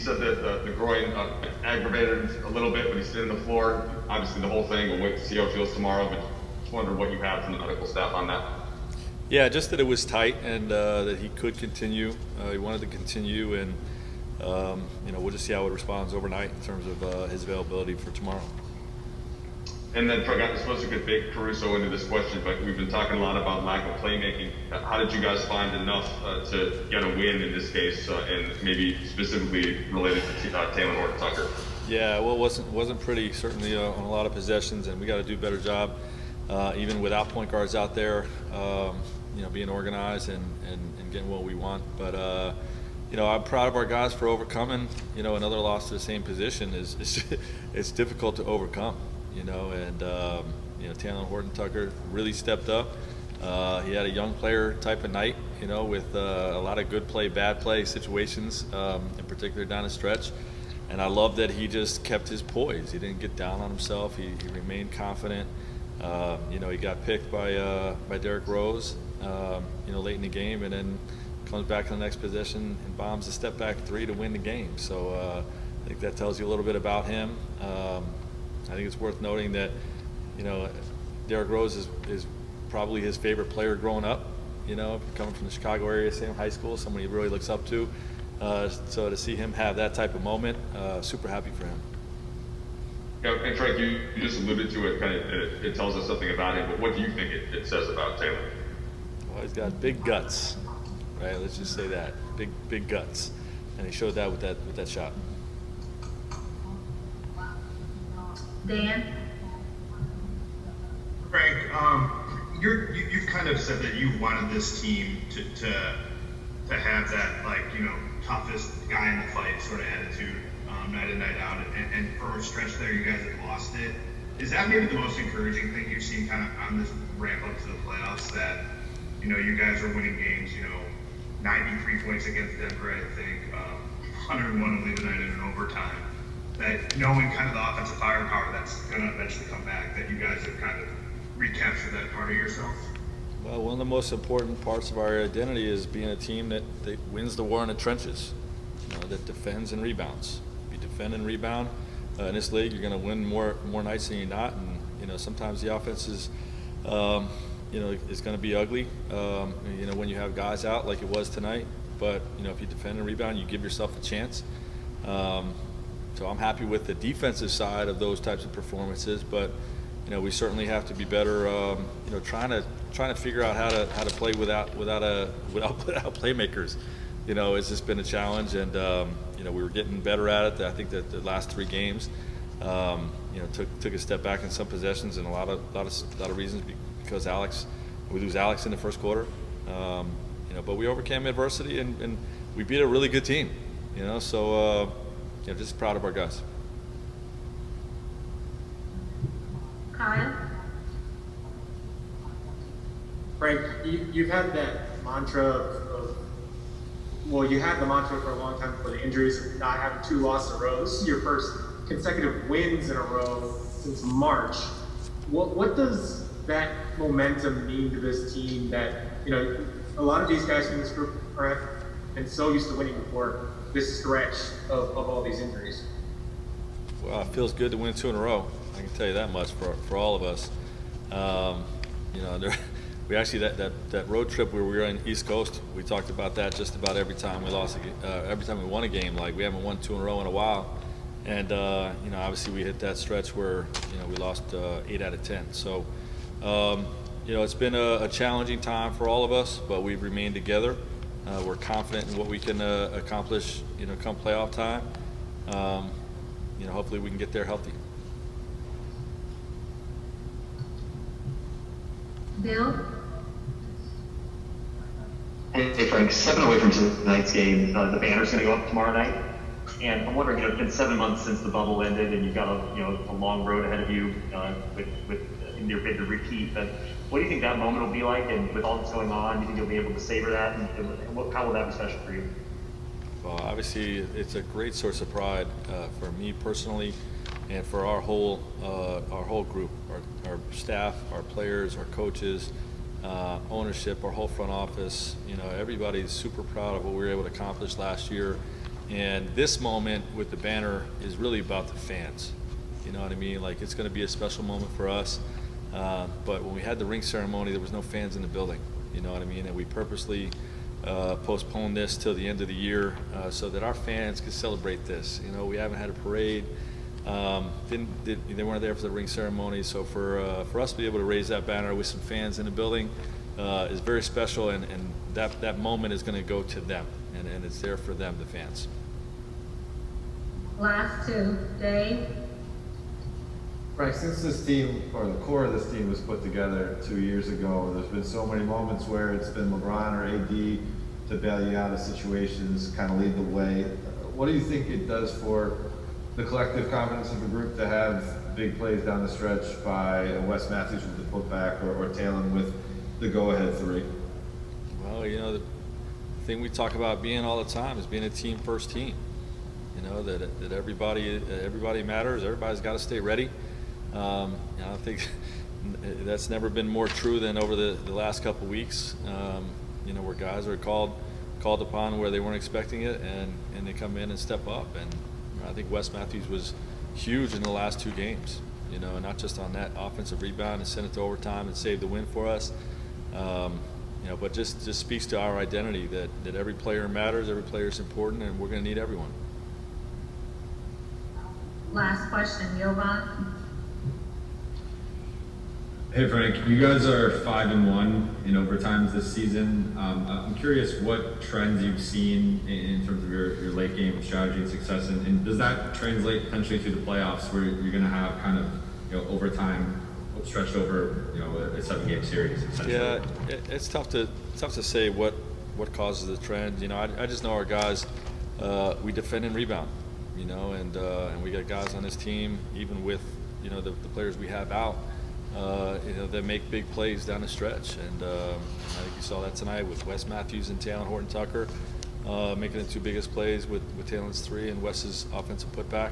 said that the groin aggravated a little bit, but he's sitting on the floor. Obviously, the whole thing. We'll wait to see how it feels tomorrow. But just wonder what you have from the medical staff on that. Yeah, just that it was tight and that he could continue. He wanted to continue, and we'll just see how it responds overnight in terms of his availability for tomorrow. And then I suppose we could bake Caruso into this question, but we've been talking a lot about lack of playmaking. How did you guys find enough to get a win in this case, and maybe specifically related to Taylor Horton-Tucker? Yeah, well, it wasn't pretty, certainly on a lot of possessions, and we got to do a better job, even without point guards out there, being organized and getting what we want. But I'm proud of our guys for overcoming. Another loss to the same position it's difficult to overcome. Taylor Horton-Tucker really stepped up. He had a young player type of night, with a lot of good play, bad play situations, in particular down the stretch. And I love that he just kept his poise. He didn't get down on himself. He remained confident. He got picked by Derrick Rose, late in the game, and then comes back in the next possession and bombs a step back three to win the game. So I think that tells you a little bit about him. I think it's worth noting that, Derrick Rose is probably his favorite player growing up, coming from the Chicago area, same high school, someone he really looks up to. So to see him have that type of moment, super happy for him. Yeah, and Frank, you just alluded to it, it tells us something about him, but what do you think it says about Taylor? Well, he's got big guts, right? Let's just say that. Big guts. And he showed that with that shot. Dan? Frank, you've kind of said that you wanted this team to have that, toughest guy in the fight sort of attitude, night in, night out, and for a stretch there you guys have lost it. Is that maybe the most encouraging thing you've seen kind of on this ramp up to the playoffs, that, you guys are winning games, 93 points against Denver, I think, 101 only tonight in an overtime, that knowing kind of the offensive firepower that's going to eventually come back, that you guys have kind of recaptured that part of yourself? Well, one of the most important parts of our identity is being a team that wins the war in the trenches, that defends and rebounds. If you defend and rebound in this league, you're going to win more nights than you're not. And sometimes the offense is, is going to be ugly. When you have guys out like it was tonight. But if you defend and rebound, you give yourself a chance. So I'm happy with the defensive side of those types of performances, but we certainly have to be better. Trying to figure out how to play without playmakers. It's just been a challenge, and we were getting better at it. I think that the last three games, took a step back in some possessions, and a lot of reasons because we lose Alex in the first quarter. But we overcame adversity and we beat a really good team. So. Just proud of our guys. Kyle? Frank, you've had that mantra you had the mantra for a long time before the injuries of not having two losses in a row. This is your first consecutive wins in a row since March. What does that momentum mean to this team that, a lot of these guys in this group have been so used to winning before this stretch of all these injuries? Well, it feels good to win two in a row. I can tell you that much for all of us. We actually that road trip where we were in East Coast, we talked about that just about every time we lost every time we won a game. Like, we haven't won two in a row in a while, and obviously we hit that stretch where we lost 8 out of 10. So it's been a challenging time for all of us, but we've remained together. We're confident in what we can accomplish, come playoff time. Hopefully we can get there healthy. Bill? Hey Frank, 7 away from tonight's game. The banner's going to go up tomorrow night, and I'm wondering, it's been 7 months since the bubble ended, and you've got a long road ahead of you with in your bid to repeat. But what do you think that moment will be like? And with all that's going on, do you think you'll be able to savor that? And how will that be special for you? Well, obviously, it's a great source of pride for me personally, and for our whole group, our staff, our players, our coaches, ownership, our whole front office. Everybody's super proud of what we were able to accomplish last year, And this moment with the banner is really about the fans. You know what I mean? Like, it's going to be a special moment for us. But when we had the ring ceremony, there was no fans in the building. You know what I mean? And we purposely postponed this till the end of the year so that our fans could celebrate this. You know, we haven't had a parade. They weren't there for the ring ceremony. So for us to be able to raise that banner with some fans in the building is very special, and that moment is going to go to them, and it's there for them, the fans. Last two, Dave. Frank, since this team, or the core of this team was put together 2 years ago, there's been so many moments where it's been LeBron or AD to bail you out of situations, kind of lead the way. What do you think it does for the collective confidence of a group to have big plays down the stretch by Wes Matthews with the putback or Talon with the go-ahead three? Well, you know, the thing we talk about being all the time is being a team first team. You know, that everybody matters. Everybody's got to stay ready. You know, I think that's never been more true than over the last couple weeks. You know, where guys are called upon where they weren't expecting it, and they come in and step up. And you know, I think Wes Matthews was huge in the last 2 games. You know, not just on that offensive rebound and sent it to overtime and saved the win for us. You know, but just speaks to our identity that every player matters, every player is important, and we're going to need everyone. Last question, Jovan. Hey Frank, you guys are 5-1 in overtimes this season. I'm curious what trends you've seen in terms of your late game strategy and success, and does that translate potentially to the playoffs where you're going to have kind of, you know, overtime stretched over, you know, a 7-game series? Yeah, it's tough to say what causes the trend. You know, I just know our guys, we defend and rebound. You know, and we got guys on this team, even with, you know, the players we have out. You know, they make big plays down the stretch, and I think you saw that tonight with Wes Matthews and Talon Horton-Tucker making the 2 biggest plays with Talon's 3 and Wes's offensive putback.